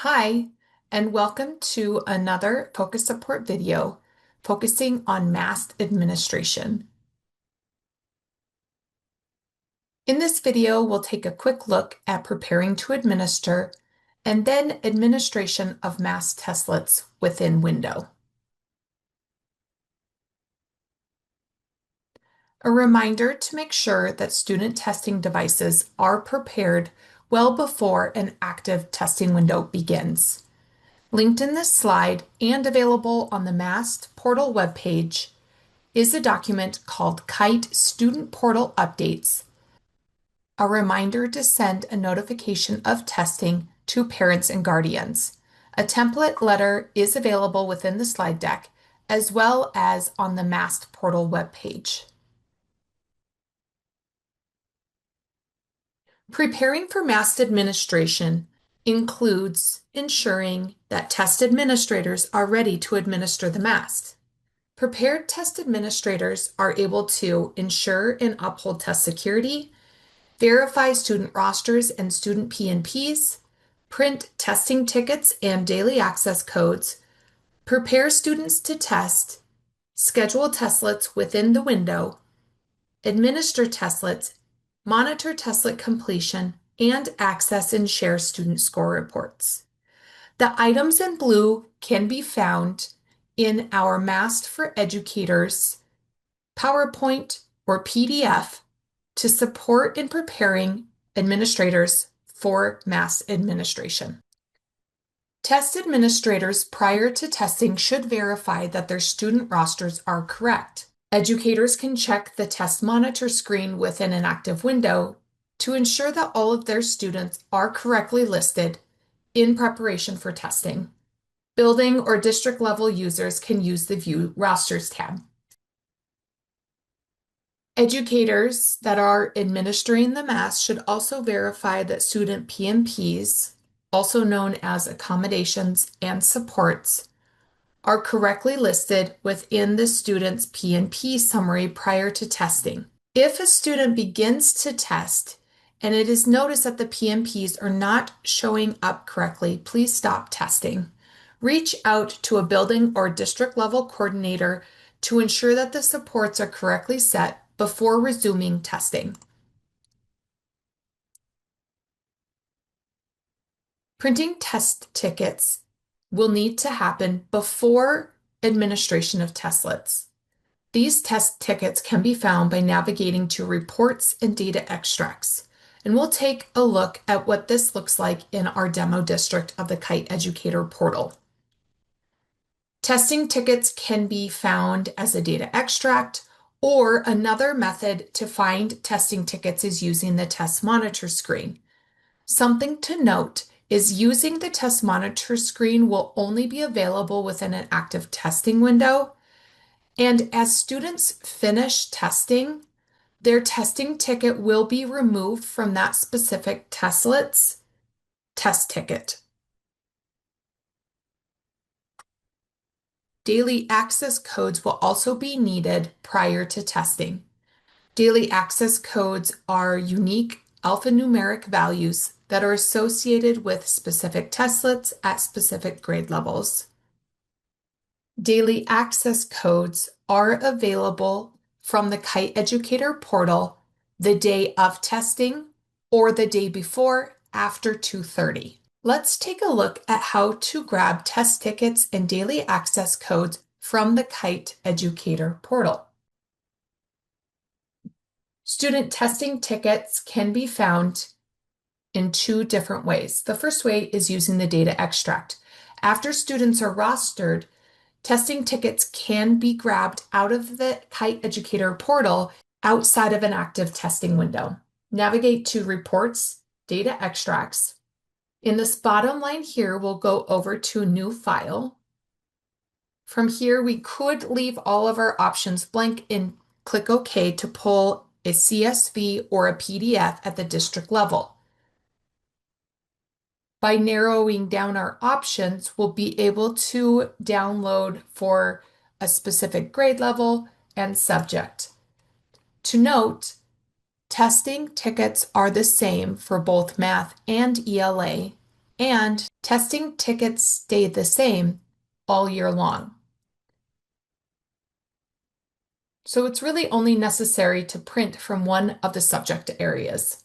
Hi, and welcome to another Focus Support video focusing on MAST administration. In this video, we'll take a quick look at preparing to administer and then administration of MAST testlets within Window. A reminder to make sure that student testing devices are prepared well before an active testing window begins. Linked in this slide and available on the MAST portal webpage is a document called Kite Student Portal Updates, a reminder to send a notification of testing to parents and guardians. A template letter is available within the slide deck, as well as on the MAST portal webpage. Preparing for MAST administration includes ensuring that test administrators are ready to administer the MAST. Prepared test administrators are able to ensure and uphold test security, verify student rosters and student P&Ps, print testing tickets and daily access codes, prepare students to test, schedule testlets within the window, administer testlets, monitor testlet completion, and access and share student score reports. The items in blue can be found in our MAST for Educators PowerPoint or PDF to support in preparing administrators for MAST administration. Test administrators prior to testing should verify that their student rosters are correct. Educators can check the test monitor screen within an active window to ensure that all of their students are correctly listed in preparation for testing. Building or district level users can use the View Rosters tab. Educators that are administering the MAST should also verify that student P&Ps, also known as accommodations and supports, are correctly listed within the student's P&P summary prior to testing. If a student begins to test and it is noticed that the P&Ps are not showing up correctly, please stop testing. Reach out to a building or district level coordinator to ensure that the supports are correctly set before resuming testing. Printing test tickets will need to happen before administration of testlets. These test tickets can be found by navigating to Reports and Data Extracts, and we'll take a look at what this looks like in our demo district of the Kite Educator portal. Testing tickets can be found as a data extract, or another method to find testing tickets is using the test monitor screen. Something to note is using the test monitor screen will only be available within an active testing window. And as students finish testing, their testing ticket will be removed from that specific testlet's test ticket. Daily access codes will also be needed prior to testing. Daily access codes are unique alphanumeric values that are associated with specific testlets at specific grade levels. Daily access codes are available from the Kite Educator portal the day of testing or the day before after 2:30. Let's take a look at how to grab test tickets and daily access codes from the Kite Educator portal. Student testing tickets can be found in two different ways. The first way is using the data extract. After students are rostered, testing tickets can be grabbed out of the Kite Educator portal outside of an active testing window. Navigate to Reports, Data Extracts. In this bottom line here, we'll go over to New File. From here, we could leave all of our options blank and click OK to pull a CSV or a PDF at the district level. By narrowing down our options, we'll be able to download for a specific grade level and subject. To note, testing tickets are the same for both math and ELA, and testing tickets stay the same all year long. So it's really only necessary to print from one of the subject areas.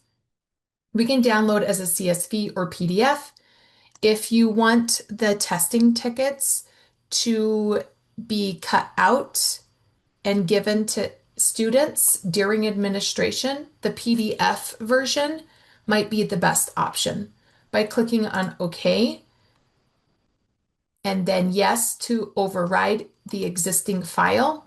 We can download as a CSV or PDF. If you want the testing tickets to be cut out and given to students during administration, the PDF version might be the best option. By clicking on OK and then yes to override the existing file,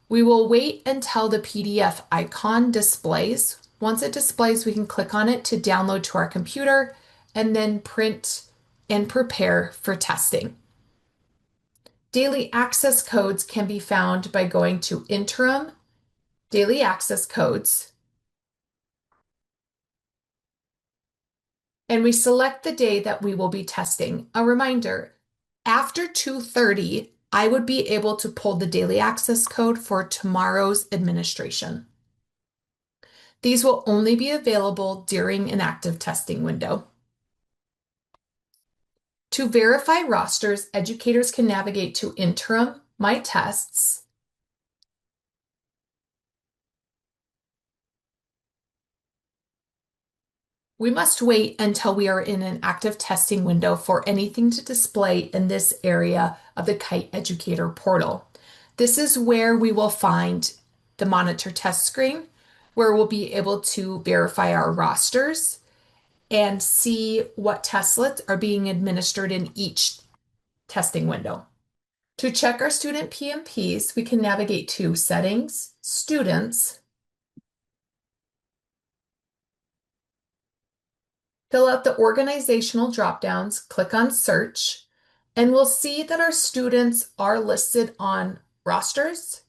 we will wait until the PDF icon displays. Once it displays, we can click on it to download to our computer and then print and prepare for testing. Daily access codes can be found by going to Interim, Daily Access Codes, and we select the day that we will be testing. A reminder, after 2:30, I would be able to pull the daily access code for tomorrow's administration. These will only be available during an active testing window. To verify rosters, educators can navigate to Interim, My Tests, we must wait until we are in an active testing window for anything to display in this area of the Kite Educator portal. This is where we will find the monitor test screen, where we'll be able to verify our rosters and see what testlets are being administered in each testing window. To check our student PMPs, we can navigate to Settings, Students, fill out the organizational dropdowns, click on Search, and we'll see that our students are listed on rosters.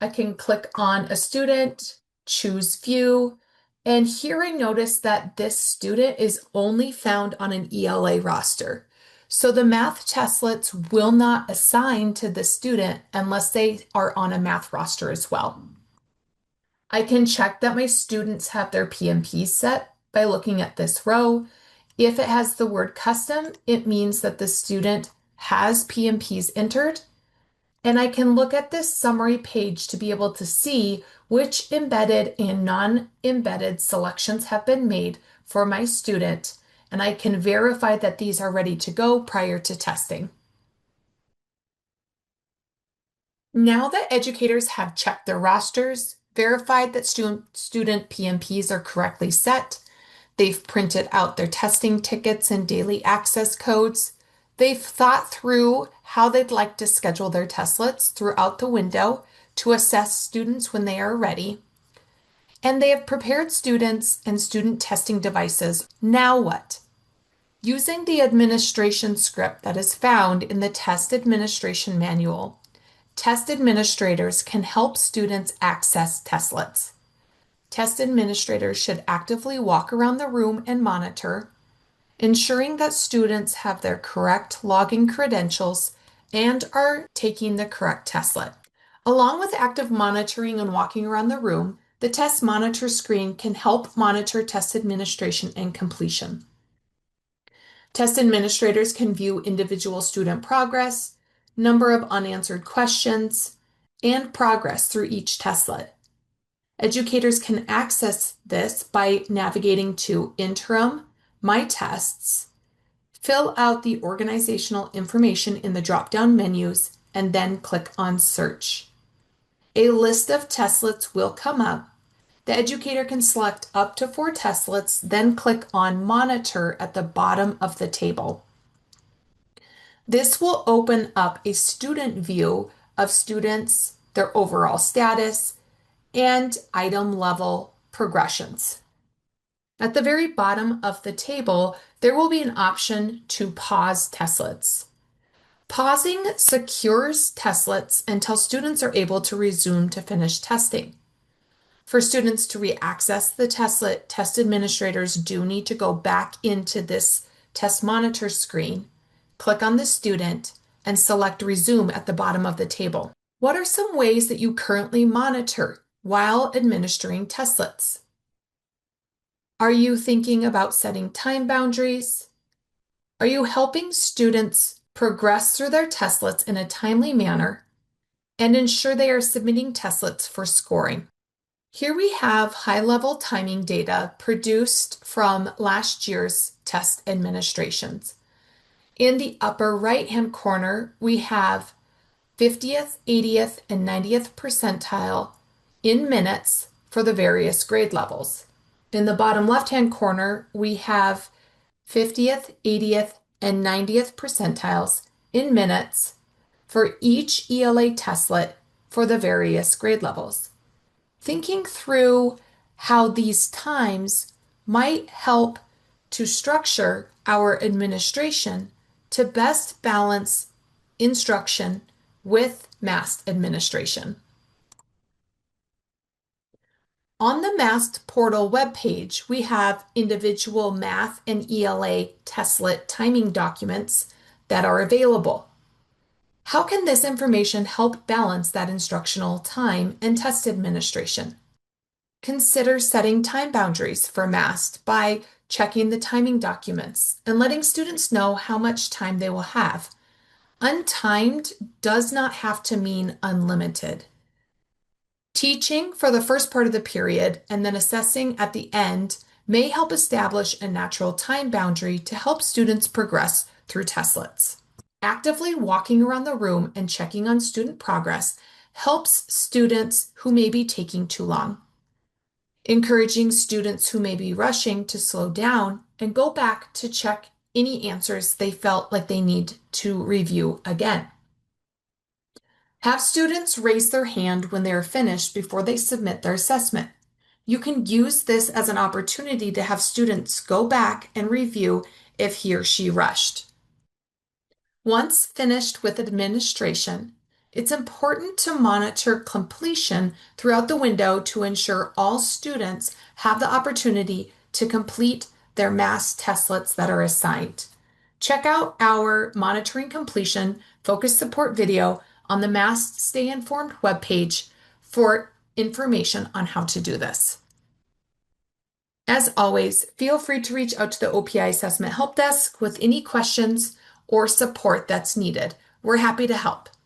I can click on a student, choose View, and here I notice that this student is only found on an ELA roster. So the math testlets will not assign to the student unless they are on a math roster as well. I can check that my students have their PMP set by looking at this row. If it has the word custom, it means that the student has PMPs entered. And I can look at this summary page to be able to see which embedded and non-embedded selections have been made for my student, and I can verify that these are ready to go prior to testing. Now that educators have checked their rosters, verified that student PMPs are correctly set, they've printed out their testing tickets and daily access codes, they've thought through how they'd like to schedule their testlets throughout the window to assess students when they are ready, and they have prepared students and student testing devices. Now what? Using the administration script that is found in the Test Administration Manual, test administrators can help students access testlets. Test administrators should actively walk around the room and monitor, ensuring that students have their correct login credentials and are taking the correct testlet. Along with active monitoring and walking around the room, the test monitor screen can help monitor test administration and completion. Test administrators can view individual student progress, number of unanswered questions, and progress through each testlet. Educators can access this by navigating to Interim, My Tests, fill out the organizational information in the drop-down menus, and then click on Search. A list of testlets will come up. The educator can select up to 4 testlets, then click on Monitor at the bottom of the table. This will open up a student view of students, their overall status, and item level progressions. At the very bottom of the table, there will be an option to pause testlets. Pausing secures testlets until students are able to resume to finish testing. For students to re-access the testlet, test administrators do need to go back into this test monitor screen, click on the student, and select Resume at the bottom of the table. What are some ways that you currently monitor while administering testlets? Are you thinking about setting time boundaries? Are you helping students progress through their testlets in a timely manner and ensure they are submitting testlets for scoring? Here we have high-level timing data produced from last year's test administrations. In the upper right-hand corner, we have 50th, 80th, and 90th percentile in minutes for the various grade levels. In the bottom left-hand corner, we have 50th, 80th, and 90th percentiles in minutes for each ELA testlet for the various grade levels. Thinking through how these times might help to structure our administration to best balance instruction with MAST administration. On the MAST portal webpage, we have individual math and ELA testlet timing documents that are available. How can this information help balance that instructional time and test administration? Consider setting time boundaries for MAST by checking the timing documents and letting students know how much time they will have. Untimed does not have to mean unlimited. Teaching for the first part of the period and then assessing at the end may help establish a natural time boundary to help students progress through testlets. Actively walking around the room and checking on student progress helps students who may be taking too long. Encouraging students who may be rushing to slow down and go back to check any answers they felt like they need to review again. Have students raise their hand when they are finished before they submit their assessment. You can use this as an opportunity to have students go back and review if he or she rushed. Once finished with administration, it's important to monitor completion throughout the window to ensure all students have the opportunity to complete their MAST testlets that are assigned. Check out our Monitoring Completion Focus Support video on the MAST Stay Informed webpage for information on how to do this. As always, feel free to reach out to the OPI Assessment Help Desk with any questions or support that's needed. We're happy to help.